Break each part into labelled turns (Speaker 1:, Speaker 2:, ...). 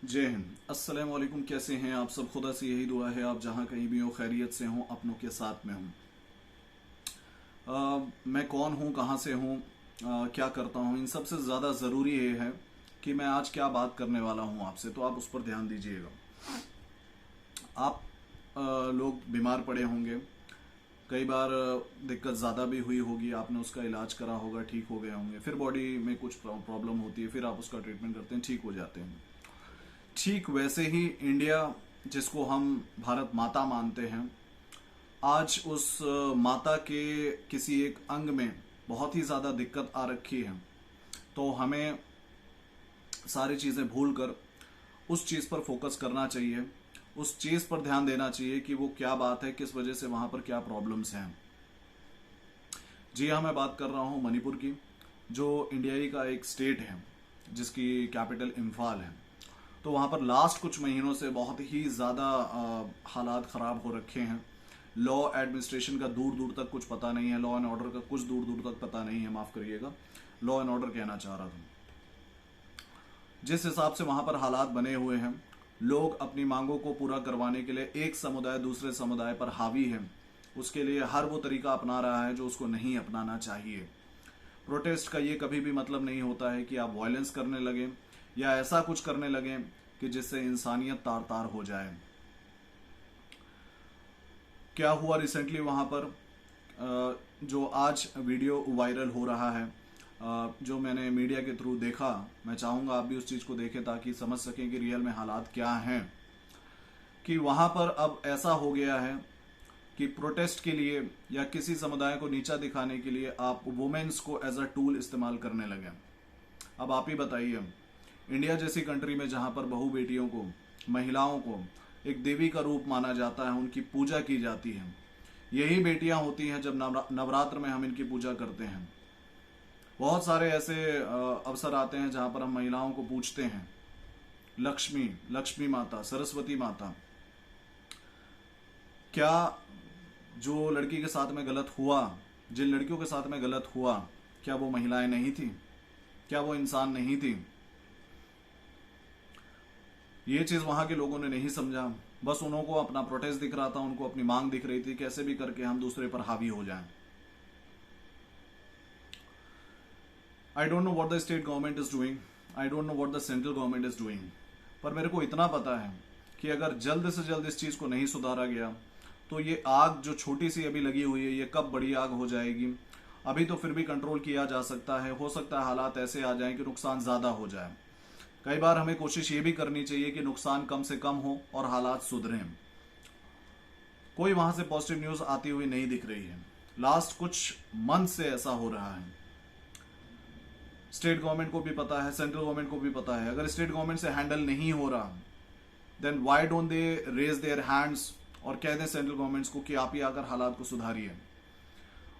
Speaker 1: जय हिंद। अस्सलाम वालेकुम। कैसे हैं आप सब? खुदा से यही दुआ है आप जहां कहीं भी हो खैरियत से हो, अपनों के साथ में हूं। मैं कौन हूं, कहां से हूं, क्या करता हूं, इन सबसे ज़्यादा ज़रूरी ये है कि मैं आज क्या बात करने वाला हूं आपसे, तो आप उस पर ध्यान दीजिएगा। आप लोग बीमार पड़े होंगे, कई बार दिक्कत ज़्यादा भी हुई होगी, आपने उसका इलाज करा होगा, ठीक हो गए होंगे, फिर बॉडी में कुछ प्रॉब्लम होती है, फिर आप उसका ट्रीटमेंट करते हैं, ठीक हो जाते हैं। ठीक वैसे ही इंडिया, जिसको हम भारत माता मानते हैं, आज उस माता के किसी एक अंग में बहुत ही ज़्यादा दिक्कत आ रखी है। तो हमें सारी चीज़ें भूल कर उस चीज़ पर फोकस करना चाहिए, उस चीज़ पर ध्यान देना चाहिए कि वो क्या बात है, किस वजह से वहाँ पर क्या प्रॉब्लम्स हैं। जी हाँ, मैं बात कर रहा हूँ मणिपुर की, जो इंडिया ही का एक स्टेट है जिसकी कैपिटल इम्फाल है। तो वहाँ पर लास्ट कुछ महीनों से बहुत ही ज़्यादा हालात ख़राब हो रखे हैं। लॉ एडमिनिस्ट्रेशन का दूर दूर तक कुछ पता नहीं है, लॉ एंड ऑर्डर का कुछ दूर दूर तक पता नहीं है, माफ़ करिएगा, लॉ एंड ऑर्डर कहना चाह रहा था। जिस हिसाब से वहाँ पर हालात बने हुए हैं, लोग अपनी मांगों को पूरा करवाने के लिए एक समुदाय दूसरे समुदाय पर हावी है, उसके लिए हर वो तरीका अपना रहा है जो उसको नहीं अपनाना चाहिए। प्रोटेस्ट का ये कभी भी मतलब नहीं होता है कि आप वायलेंस करने लगें या ऐसा कुछ करने लगें कि जिससे इंसानियत तार तार हो जाए। क्या हुआ रिसेंटली वहाँ पर, जो आज वीडियो वायरल हो रहा है, जो मैंने मीडिया के थ्रू देखा, मैं चाहूँगा आप भी उस चीज़ को देखें ताकि समझ सकें कि रियल में हालात क्या हैं। कि वहाँ पर अब ऐसा हो गया है कि प्रोटेस्ट के लिए या किसी समुदाय को नीचा दिखाने के लिए आप वुमेन्स को एज अ टूल इस्तेमाल करने लगे। अब आप ही बताइए, इंडिया जैसी कंट्री में जहाँ पर बहू बेटियों को, महिलाओं को एक देवी का रूप माना जाता है, उनकी पूजा की जाती है, यही बेटियां होती हैं जब नवरात्र में हम इनकी पूजा करते हैं। बहुत सारे ऐसे अवसर आते हैं जहाँ पर हम महिलाओं को पूछते हैं, लक्ष्मी, लक्ष्मी माता, सरस्वती माता। क्या जो लड़की के साथ में गलत हुआ, जिन लड़कियों के साथ में गलत हुआ, क्या वो महिलाएं नहीं थी? क्या वो इंसान नहीं थी? ये चीज वहां के लोगों ने नहीं समझा। बस उन्हों को अपना प्रोटेस्ट दिख रहा था, उनको अपनी मांग दिख रही थी, कैसे भी करके हम दूसरे पर हावी हो जाएं। I don't know what the state government is doing, I don't know what the central government is doing, पर मेरे को इतना पता है कि अगर जल्द से जल्द इस चीज को नहीं सुधारा गया तो ये आग जो छोटी सी अभी लगी हुई है, ये कब बड़ी आग हो जाएगी। अभी तो फिर भी कंट्रोल किया जा सकता है, हो सकता है हालात ऐसे आ जाएं कि नुकसान ज्यादा हो जाए। कई बार हमें कोशिश ये भी करनी चाहिए कि नुकसान कम से कम हो और हालात सुधरें। कोई वहां से पॉजिटिव न्यूज आती हुई नहीं दिख रही है। लास्ट कुछ मंथ से ऐसा हो रहा है। स्टेट गवर्नमेंट को भी पता है, सेंट्रल गवर्नमेंट को भी पता है। अगर स्टेट गवर्नमेंट से हैंडल नहीं हो रहा, then why don't they raise their hands और कह दें सेंट्रल गवर्नमेंट्स को कि आप ही आकर हालात को सुधारिए।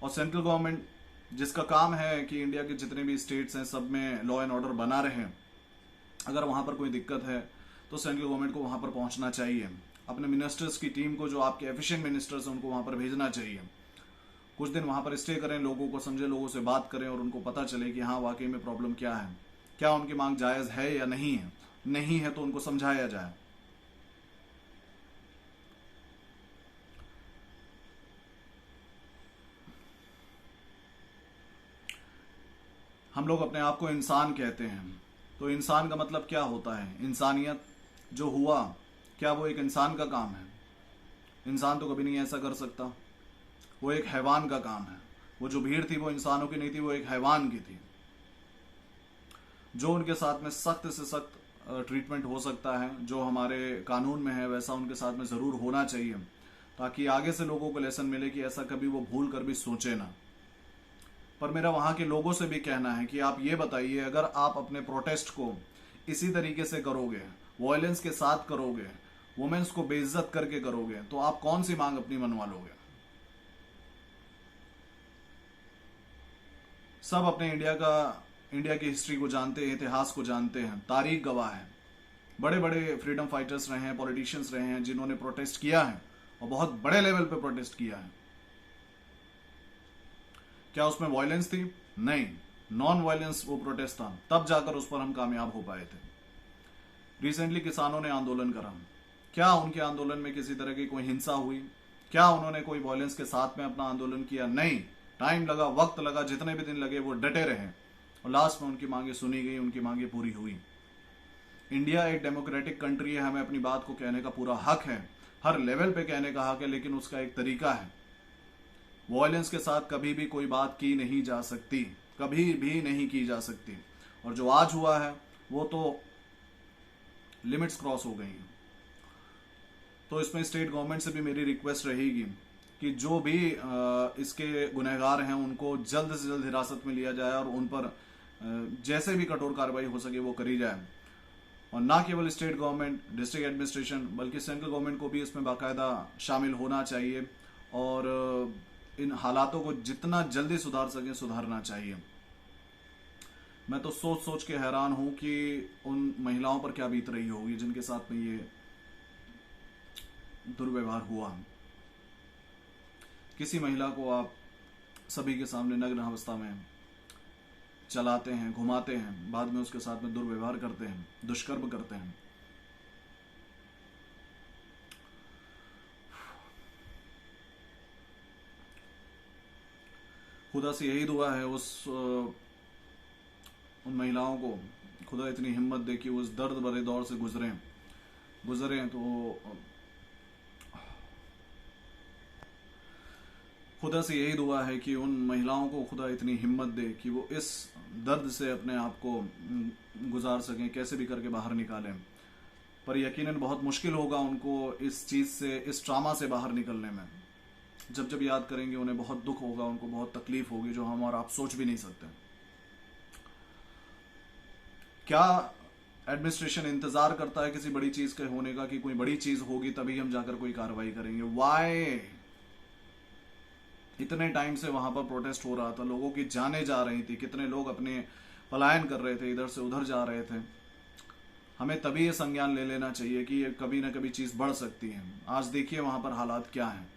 Speaker 1: और सेंट्रल गवर्नमेंट, जिसका काम है कि इंडिया के जितने भी स्टेट्स हैं सब में लॉ एंड ऑर्डर बना रहे, अगर वहां पर कोई दिक्कत है तो सेंट्रल गवर्नमेंट को वहां पर पहुंचना चाहिए। अपने मिनिस्टर्स की टीम को, जो आपके एफिशिएंट मिनिस्टर्स हैं, उनको वहां पर भेजना चाहिए। कुछ दिन वहां पर स्टे करें, लोगों को समझे, लोगों से बात करें और उनको पता चले कि हाँ वाकई में प्रॉब्लम क्या है, क्या उनकी मांग जायज है या नहीं है। नहीं है तो उनको समझाया जाए। हम लोग अपने आप को इंसान कहते हैं, तो इंसान का मतलब क्या होता है? इंसानियत। जो हुआ, क्या वो एक इंसान का काम है? इंसान तो कभी नहीं ऐसा कर सकता, वो एक हैवान का काम है। वो जो भीड़ थी वो इंसानों की नहीं थी, वो एक हैवान की थी। जो उनके साथ में सख्त से सख्त ट्रीटमेंट हो सकता है, जो हमारे कानून में है, वैसा उनके साथ में ज़रूर होना चाहिए, ताकि आगे से लोगों को लेसन मिले कि ऐसा कभी वो भूल कर भी सोचे ना। पर मेरा वहाँ के लोगों से भी कहना है कि आप ये बताइए, अगर आप अपने प्रोटेस्ट को इसी तरीके से करोगे, वायलेंस के साथ करोगे, वुमेन्स को बेइज्जत करके करोगे, तो आप कौन सी मांग अपनी मनवा लोगे? सब अपने इंडिया की हिस्ट्री को जानते हैं, इतिहास को जानते हैं, तारीख गवाह है। बड़े बड़े फ्रीडम फाइटर्स रहे हैं, पॉलिटिशियंस रहे हैं, जिन्होंने प्रोटेस्ट किया है और बहुत बड़े लेवल पे प्रोटेस्ट किया है। क्या उसमें वायलेंस थी? नहीं, नॉन वायलेंस वो प्रोटेस्ट था, तब जाकर उस पर हम कामयाब हो पाए थे। रिसेंटली किसानों ने आंदोलन करा, क्या उनके आंदोलन में किसी तरह की कोई हिंसा हुई? क्या उन्होंने कोई वायलेंस के साथ में अपना आंदोलन किया? नहीं। टाइम लगा, वक्त लगा, जितने भी दिन लगे वो डटे रहे और लास्ट में उनकी मांगे सुनी गई, उनकी मांगे पूरी हुई। इंडिया एक डेमोक्रेटिक कंट्री है, हमें अपनी बात को कहने का पूरा हक है, हर लेवल पे कहने का हक है, लेकिन उसका एक तरीका है। वायलेंस के साथ कभी भी कोई बात की नहीं जा सकती, कभी भी नहीं की जा सकती। और जो आज हुआ है वो तो लिमिट्स क्रॉस हो गई हैं। तो इसमें स्टेट गवर्नमेंट से भी मेरी रिक्वेस्ट रहेगी कि जो भी इसके गुनहगार हैं उनको जल्द से जल्द हिरासत में लिया जाए और उन पर जैसे भी कठोर कार्रवाई हो सके वो करी जाए। और ना केवल स्टेट गवर्नमेंट, डिस्ट्रिक्ट एडमिनिस्ट्रेशन, बल्कि सेंट्रल गवर्नमेंट को भी इसमें बाकायदा शामिल होना चाहिए और इन हालातों को जितना जल्दी सुधार सकें सुधारना चाहिए। मैं तो सोच सोच के हैरान हूं कि उन महिलाओं पर क्या बीत रही होगी जिनके साथ में ये दुर्व्यवहार हुआ। किसी महिला को आप सभी के सामने नग्न अवस्था में चलाते हैं, घुमाते हैं, बाद में उसके साथ में दुर्व्यवहार करते हैं, दुष्कर्म करते हैं। खुदा से यही दुआ है उन महिलाओं को खुदा इतनी हिम्मत दे कि वो उस दर्द भरे दौर से गुजरे। तो खुदा से यही दुआ है कि उन महिलाओं को खुदा इतनी हिम्मत दे कि वो इस दर्द से अपने आप को गुजार सकें, कैसे भी करके बाहर निकालें। पर यकीनन बहुत मुश्किल होगा उनको इस चीज़ से, इस ट्रामा से बाहर निकलने में। जब जब याद करेंगे उन्हें बहुत दुख होगा, उनको बहुत तकलीफ होगी, जो हम और आप सोच भी नहीं सकते। क्या एडमिनिस्ट्रेशन इंतजार करता है किसी बड़ी चीज के होने का कि कोई बड़ी चीज होगी तभी हम जाकर कोई कार्रवाई करेंगे? वाई? इतने टाइम से वहां पर प्रोटेस्ट हो रहा था, लोगों की जानें जा रही थी, कितने लोग अपने पलायन कर रहे थे, इधर से उधर जा रहे थे। हमें तभी ये संज्ञान ले लेना चाहिए कि ये कभी ना कभी चीज बढ़ सकती है। आज देखिए वहां पर हालात क्या हैं।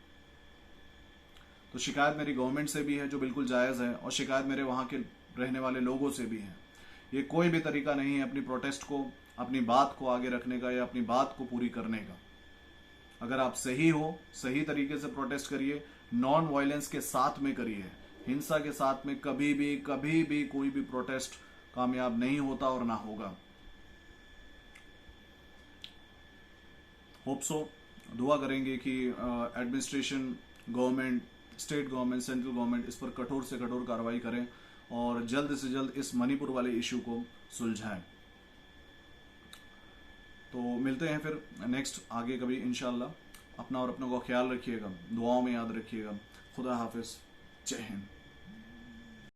Speaker 1: तो शिकायत मेरी गवर्नमेंट से भी है जो बिल्कुल जायज है, और शिकायत मेरे वहां के रहने वाले लोगों से भी है। ये कोई भी तरीका नहीं है अपनी प्रोटेस्ट को, अपनी बात को आगे रखने का या अपनी बात को पूरी करने का। अगर आप सही हो, सही तरीके से प्रोटेस्ट करिए, नॉन वायलेंस के साथ में करिए। हिंसा के साथ में कभी भी कोई भी प्रोटेस्ट कामयाब नहीं होता और ना होगा। होप सो, दुआ करेंगे कि administration, government, state government, central government इस पर कठोर से कठोर कार्रवाई करें और जल्द से जल्द इस मणिपुर वाले इशू को सुलझाएं। तो मिलते हैं फिर नेक्स्ट आगे कभी इंशाल्लाह। अपना और अपनों का ख्याल रखिएगा, दुआओं में याद रखिएगा। खुदा हाफिज, जय हिंद।